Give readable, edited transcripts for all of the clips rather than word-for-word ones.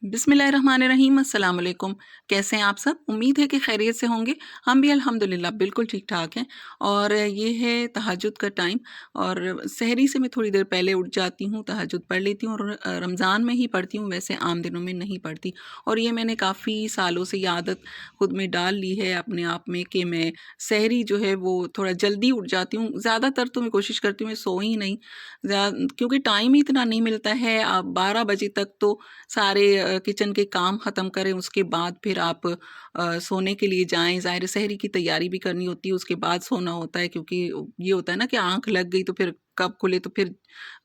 बिस्मिल्लाहिर्रहमानिर्रहीम, अस्सलाम वालेकुम। कैसे हैं आप सब? उम्मीद है कि खैरियत से होंगे। हम भी अल्हम्दुलिल्लाह बिल्कुल ठीक-ठाक हैं। और ये है तहज्जुद का टाइम, और सहरी से मैं थोड़ी देर पहले उठ जाती हूँ, तहज्जुद पढ़ लेती हूँ, और रमज़ान में ही पढ़ती हूँ, वैसे आम दिनों में नहीं पढ़ती। और ये मैंने काफ़ी सालों से ये आदत खुद में डाल ली है अपने आप में कि मैं सहरी जो है वो थोड़ा जल्दी उठ जाती हूँ। ज़्यादातर तो मैं कोशिश करती हूँ मैं सोऊँ ही नहीं, क्योंकि टाइम ही इतना नहीं मिलता है। आप 12 बजे तक तो सारे किचन के काम ख़त्म करें, उसके बाद फिर आप सोने के लिए जाएँ। ज़ाहिर है सहरी की तैयारी भी करनी होती है, उसके बाद सोना होता है, क्योंकि ये होता है ना कि आँख लग गई तो फिर कब खुले, तो फिर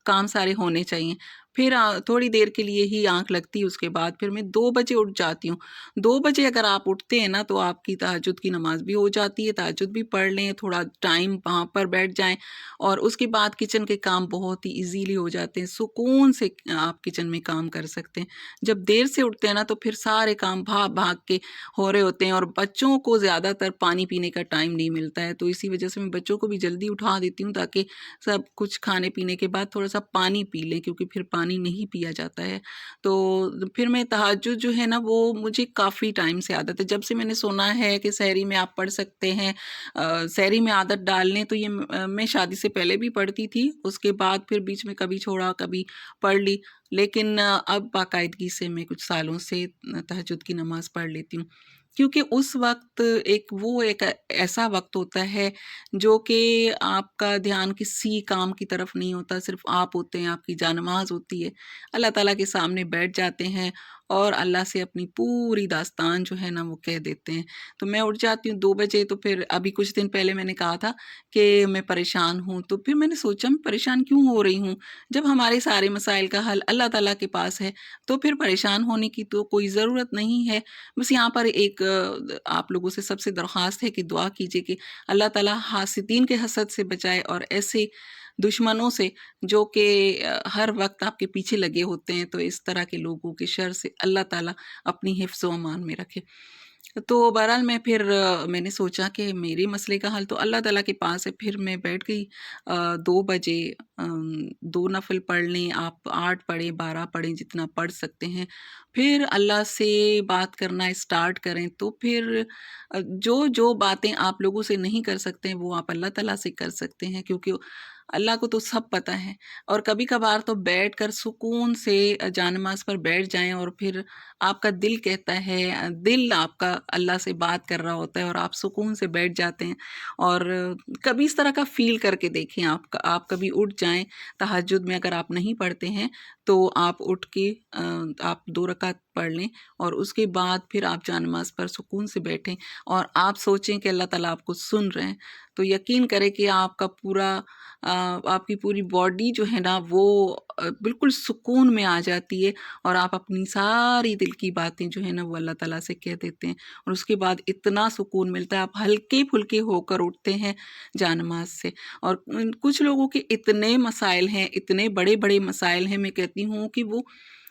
काम सारे होने चाहिए। फिर थोड़ी देर के लिए ही आँख लगती है, उसके बाद फिर मैं 2 बजे उठ जाती हूँ। 2 बजे अगर आप उठते हैं ना तो आपकी तहज्जुद की नमाज़ भी हो जाती है, तहज्जुद भी पढ़ लें, थोड़ा टाइम वहाँ पर बैठ जाएँ, और उसके बाद किचन के काम बहुत ही ईज़िली हो जाते हैं। सुकून से आप किचन में काम कर सकते हैं। जब देर से उठते हैं ना तो फिर सारे काम भाग-भाग के हो रहे होते हैं, और बच्चों को ज़्यादातर पानी पीने का टाइम नहीं मिलता है, तो इसी वजह से मैं बच्चों को भी जल्दी उठा देती हूँ, ताकि सब कुछ खाने-पीने के बाद थोड़ा-सा पानी पी लें, क्योंकि फिर पानी नहीं पिया जाता है। तो फिर मैं तहज्जुद जो है ना वो मुझे काफ़ी टाइम से आदत है। जब से मैंने सुना है कि सहरी में आप पढ़ सकते हैं, सहरी में आदत डाल लें, तो ये मैं शादी से पहले भी पढ़ती थी, उसके बाद फिर बीच में कभी छोड़ा, कभी पढ़ ली। लेकिन अब बाकायदगी से मैं कुछ सालों से तहज्जुद की नमाज़ पढ़ लेती हूँ। क्योंकि उस वक़्त एक ऐसा वक़्त होता है जो कि आपका ध्यान किसी काम की तरफ नहीं होता, सिर्फ़ आप होते हैं, आपकी जानमाज़ होती है। अल्लाह ताला के सामने बैठ जाते हैं और अल्लाह से अपनी पूरी दास्तान जो है ना वो कह देते हैं। तो मैं उठ जाती हूँ 2 बजे, तो फिर अभी कुछ दिन पहले मैंने कहा था कि मैं परेशान हूँ, तो फिर मैंने सोचा मैं परेशान क्यों हो रही हूँ? जब हमारे सारे मसाइल का हल अल्लाह ताला के पास है, तो फिर परेशान होने की तो कोई ज़रूरत नहीं है। बस यहाँ पर एक आप लोगों से सबसे दरख्वास्त है कि दुआ कीजिए कि अल्लाह ताला हासिदीन के हसद से बचाए, और ऐसे दुश्मनों से जो कि हर वक़्त आपके पीछे लगे होते हैं, तो इस तरह के लोगों के शर से अल्लाह ताला अपनी हिफ्ज़ व अमान में रखे। तो बहरहाल मैं फिर मैंने सोचा कि मेरे मसले का हल तो अल्लाह ताला के पास है। फिर मैं बैठ गई 2 बजे, 2 नफ़िल पढ़ लें, आप 8 पढ़ें, 12 पढ़ें, जितना पढ़ सकते हैं। फिर अल्लाह से बात करना स्टार्ट करें, तो फिर जो बातें आप लोगों से नहीं कर सकते हैं, वो आप अल्लाह ताला से कर सकते हैं, क्योंकि अल्लाह को तो सब पता है। और कभी-कभार तो बैठकर सुकून से जानमाज़ पर बैठ जाएँ, और फिर आपका दिल कहता है, दिल आपका अल्लाह से बात कर रहा होता है, और आप सुकून से बैठ जाते हैं। और कभी इस तरह का फ़ील करके देखें, आप कभी उठ जाएँ, तहज्जुद में अगर आप नहीं पढ़ते हैं, तो आप उठ के आप 2 रकात पढ़ लें, और उसके बाद फिर आप जानमाज़ पर सुकून से बैठें, और आप सोचें कि अल्लाह ताला आपको सुन रहे हैं। तो यकीन करें कि आपकी पूरी बॉडी जो है ना वो बिल्कुल सुकून में आ जाती है, और आप अपनी सारी दिल की बातें जो है ना वो अल्लाह ताला से कह देते हैं, और उसके बाद इतना सुकून मिलता है, आप हल्के-फुल्के होकर उठते हैं जानमाज़ से। और कुछ लोगों के इतने मसाइल हैं, इतने बड़े-बड़े मसाइल हैं, मैं कहती हूँ कि वो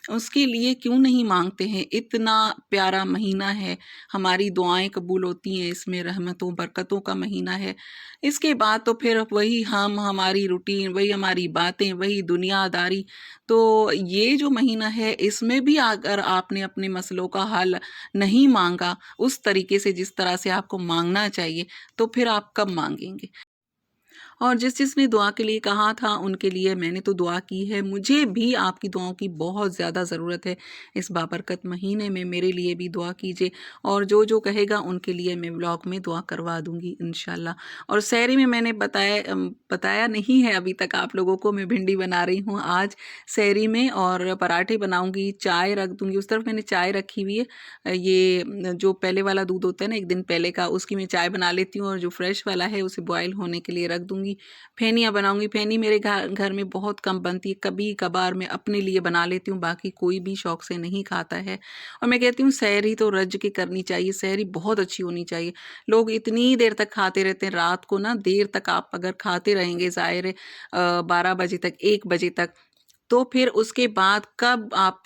उसके लिए क्यों नहीं माँगते हैं। इतना प्यारा महीना है, हमारी दुआएँ कबूल होती हैं, इसमें रहमतों बरकतों का महीना है। इसके बाद तो फिर वही हमारी रूटीन, वही हमारी बातें, वही दुनियादारी। तो ये जो महीना है, इसमें भी अगर आपने अपने मसलों का हल नहीं माँगा उस तरीके से जिस तरह से आपको माँगना चाहिए, तो फिर आप कब माँगेंगे? और जिसने दुआ के लिए कहा था उनके लिए मैंने तो दुआ की है। मुझे भी आपकी दुआओं की बहुत ज़्यादा ज़रूरत है इस बाबरकत महीने में। मेरे लिए भी दुआ कीजिए, और जो कहेगा उनके लिए मैं व्लॉग में दुआ करवा दूँगी इंशाल्लाह। और सहरी में मैंने बताया नहीं है अभी तक आप लोगों को, मैं भिंडी बना रही हूँ आज सहरी में, और पराठे बनाऊँगी, चाय रख दूँगी। उस तरफ मैंने चाय रखी हुई है। जो पहले वाला दूध होता है ना, 1 दिन पहले का, उसकी मैं चाय बना लेती हूँ, और जो फ्रेश वाला है उसे बॉयल होने के लिए रख दूँगी। फेनियाँ बनाऊँगी। फेनी मेरे घर में बहुत कम बनती है, कभी-कभार मैं अपने लिए बना लेती हूँ, बाकी कोई भी शौक से नहीं खाता है। और मैं कहती हूँ सहरी तो रज के करनी चाहिए, सहरी बहुत अच्छी होनी चाहिए। लोग इतनी देर तक खाते रहते हैं, रात को ना देर तक आप अगर खाते रहेंगे, ज़ाहिर है 12 बजे तक, 1 बजे तक, तो फिर उसके बाद कब आप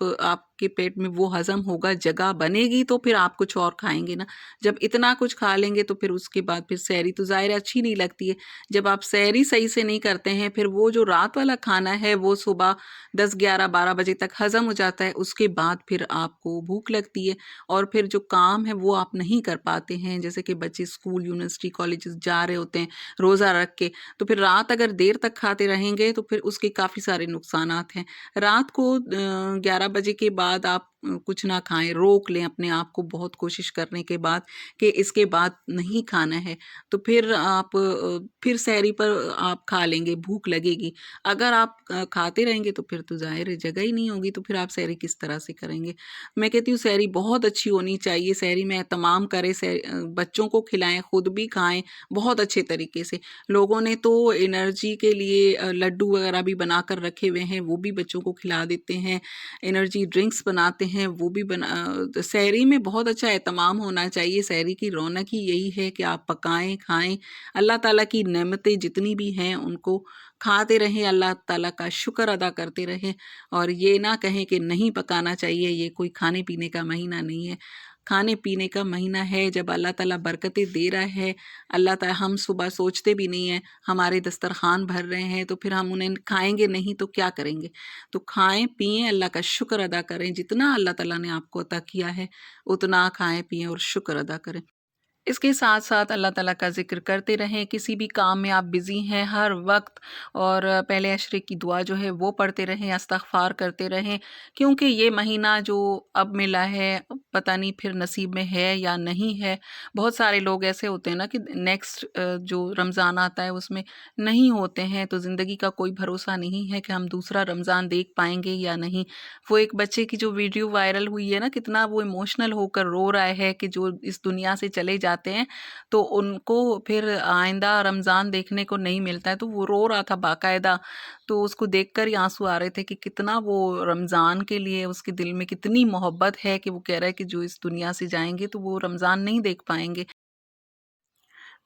आपके पेट में वो हज़म होगा, जगह बनेगी तो फिर आप कुछ और खाएँगे ना। जब इतना कुछ खा लेंगे तो फिर उसके बाद फिर सहरी तो ज़ाहिर है अच्छी नहीं लगती है। जब आप सहरी सही से नहीं करते हैं, फिर वो जो रात वाला खाना है वो सुबह 10, 11, 12 बजे तक हज़म हो जाता है, उसके बाद फिर आपको भूख लगती है और फिर जो काम है वो आप नहीं कर पाते हैं। जैसे कि बच्चे स्कूल, यूनिवर्सिटी, कॉलेजेस जा रहे होते हैं रोज़ा रख के, तो फिर रात अगर देर तक खाते रहेंगे तो फिर उसके काफ़ी सारे नुकसानात हैं। रात को 11 बजे के बाद आप कुछ ना खाएँ, रोक लें अपने आप को बहुत कोशिश करने के बाद कि इसके बाद नहीं खाना है, तो फिर आप फिर सहरी पर आप खा लेंगे, भूख लगेगी। अगर आप खाते रहेंगे तो फिर तो ज़ाहिर है जगह ही नहीं होगी, तो फिर आप सहरी किस तरह से करेंगे? मैं कहती हूँ सहरी बहुत अच्छी होनी चाहिए, सहरी में एहतमाम करें, बच्चों को खिलाएँ, खुद भी खाएँ बहुत अच्छे तरीके से। लोगों ने तो एनर्जी के लिए लड्डू वगैरह भी बनाकर रखे हुए हैं, वो भी बच्चों को खिला देते हैं। एनर्जी ड्रिंक्स बनाते हैं, वो भी सहरी में बहुत अच्छा एहतमाम होना चाहिए। सहरी की रौनक ही यही है कि आप पकाएँ, खाएँ, अल्लाह ताला की नेमतें जितनी भी हैं उनको खाते रहें, अल्लाह ताला का शुक्र अदा करते रहें और ये ना कहें कि नहीं पकाना चाहिए, ये कोई खाने-पीने का महीना नहीं है। खाने-पीने का महीना है, जब अल्लाह ताला बरकतें दे रहा है, अल्लाह ताला हम सुबह सोचते भी नहीं हैं, हमारे दस्तरख़्वान भर रहे हैं, तो फिर हम उन्हें खाएँगे नहीं तो क्या करेंगे? तो खाएँ, पिएँ, अल्लाह का शुक्र अदा करें, जितना अल्लाह ताला ने आपको अता किया है, उतना खाएँ, पिएँ और शुक्र अदा करें। इसके साथ-साथ अल्लाह ताला का ज़िक्र करते रहें, किसी भी काम में आप बिज़ी हैं हर वक़्त और पहले अशरे की दुआ जो है वो पढ़ते रहें, इस्तिग़फ़ार करते रहें, क्योंकि ये महीना जो अब मिला है, पता नहीं फिर नसीब में है या नहीं है। बहुत सारे लोग ऐसे होते हैं ना कि नेक्स्ट जो रमज़ान आता है उसमें नहीं होते हैं, तो ज़िंदगी का कोई भरोसा नहीं है कि हम दूसरा रमज़ान देख पाएँगे या नहीं। वो एक बच्चे की जो वीडियो वायरल हुई है ना, कितना वो इमोशनल होकर रो रहा है कि जो इस दुनिया से चले जाते हैं, तो उनको फिर आइंदा रमज़ान देखने को नहीं मिलता है, तो वो रो रहा था बाकायदा। तो उसको देखकर ही आँसू आ रहे थे कि कितना वो रमज़ान के लिए उसके दिल में कितनी मोहब्बत है कि वो कह रहा है कि जो इस दुनिया से जाएँगे तो वो रमज़ान नहीं देख पाएँगे।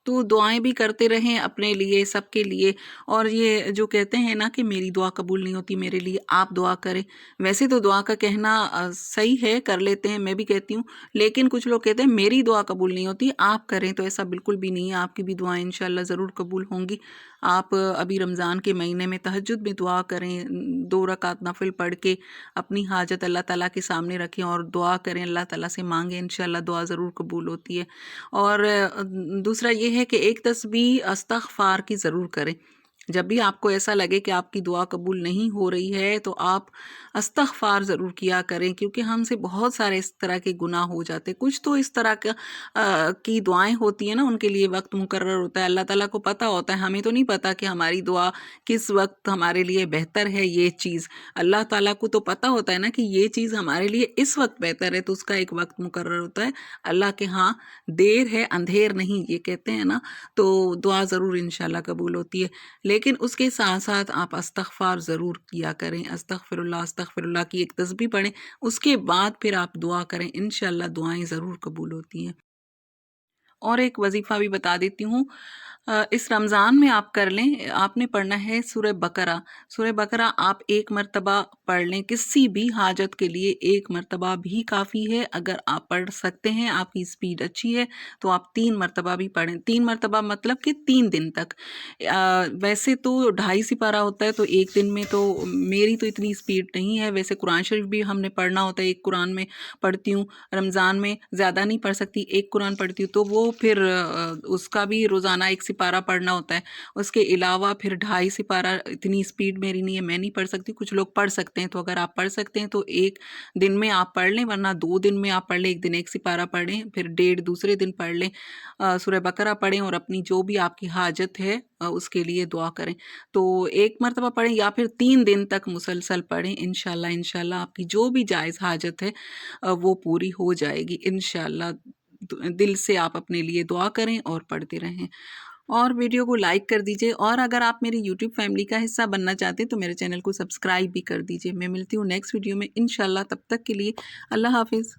तो दुआएँ भी करते रहें अपने लिए, सबके लिए और ये जो कहते हैं ना कि मेरी दुआ कबूल नहीं होती, मेरे लिए आप दुआ करें। वैसे तो दुआ का कहना सही है, कर लेते हैं, मैं भी कहती हूँ, लेकिन कुछ लोग कहते हैं मेरी दुआ कबूल नहीं होती, आप करें, तो ऐसा बिल्कुल भी नहीं है, आपकी भी दुआएँ इंशाअल्लाह ज़रूर कबूल होंगी। आप अभी रमज़ान के महीने में तहज्जुद में दुआ करें, 2 रकात नफ़िल पढ़ के अपनी हाजत अल्लाह ताला के सामने रखें और दुआ करें, अल्लाह ताला से माँगें, इंशाअल्लाह दुआ ज़रूर कबूल होती है। और दूसरा ये है कि एक तस्बीह इस्तिग़फ़ार की ज़रूर करें। जब भी आपको ऐसा लगे कि आपकी दुआ कबूल नहीं हो रही है, तो आप इस्तिग़फ़ार ज़रूर किया करें, क्योंकि हमसे बहुत सारे इस तरह के गुनाह हो जाते हैं। कुछ तो इस तरह का की दुआएँ होती हैं ना, उनके लिए वक़्त मुकर्रर होता है, अल्लाह ताला को पता होता है, हमें तो नहीं पता कि हमारी दुआ किस वक़्त हमारे लिए बेहतर है ये चीज़। अल्लाह ताला को तो पता होता है ना कि ये चीज़ हमारे लिए इस वक़्त बेहतर है, तो उसका एक वक़्त मुकर्रर होता है। अल्लाह के यहाँ देर है, अंधेर नहीं, ये कहते हैं ना, तो दुआ ज़रूर इंशाअल्लाह कबूल होती है। लेकिन उसके साथ-साथ आप इस्तिग़फ़ार ज़रूर किया करें, अस्तग़फ़िरुल्लाह की एक तस्बीह पढ़ें, उसके बाद फिर आप दुआ करें, इंशाअल्लाह दुआएँ ज़रूर कबूल होती हैं। और एक वज़ीफ़ा भी बता देती हूँ, इस रमज़ान में आप कर लें, आपने पढ़ना है सूरह बकरा। सूरह बकरा आप 1 मरतबा पढ़ लें, किसी भी हाजत के लिए 1 मरतबा भी काफ़ी है। अगर आप पढ़ सकते हैं, आपकी स्पीड अच्छी है, तो आप 3 मरतबा भी पढ़ें। 3 मरतबा मतलब कि 3 दिन तक। वैसे तो ढाई सिपारा होता है, तो 1 दिन में तो मेरी तो इतनी स्पीड नहीं है। वैसे कुरान शरीफ भी हमने पढ़ना होता है, 1 कुरान में पढ़ती हूँ, रमज़ान में ज़्यादा नहीं पढ़ सकती, 1 कुरान पढ़ती हूँ, तो वो फिर उसका भी रोज़ाना 1 सिपारा पढ़ना होता है। उसके अलावा फिर ढाई सिपारा, इतनी स्पीड मेरी नहीं है, मैं नहीं पढ़ सकती, कुछ लोग पढ़ सकते हैं। तो अगर आप पढ़ सकते हैं तो 1 दिन में आप पढ़ लें, वरना 2 दिन में आप पढ़ लें, 1 दिन 1 सिपारा पढ़ें, फिर डेढ़ दूसरे दिन पढ़ लें। सूरह बकरा पढ़ें और अपनी जो भी आपकी हाजत है उसके लिए दुआ करें। तो 1 मरतबा पढ़ें या फिर 3 दिन तक मुसलसल पढ़ें, इंशाअल्लाह इंशाअल्लाह आपकी जो भी जायज़ हाजत है वो पूरी हो जाएगी इंशाअल्लाह। दिल से आप अपने लिए दुआ करें और पढ़ते रहें। और वीडियो को लाइक कर दीजिए, और अगर आप मेरी यूट्यूब फैमिली का हिस्सा बनना चाहते हैं तो मेरे चैनल को सब्सक्राइब भी कर दीजिए। मैं मिलती हूँ नेक्स्ट वीडियो में इंशाअल्लाह, तब तक के लिए अल्लाह हाफ़िज़।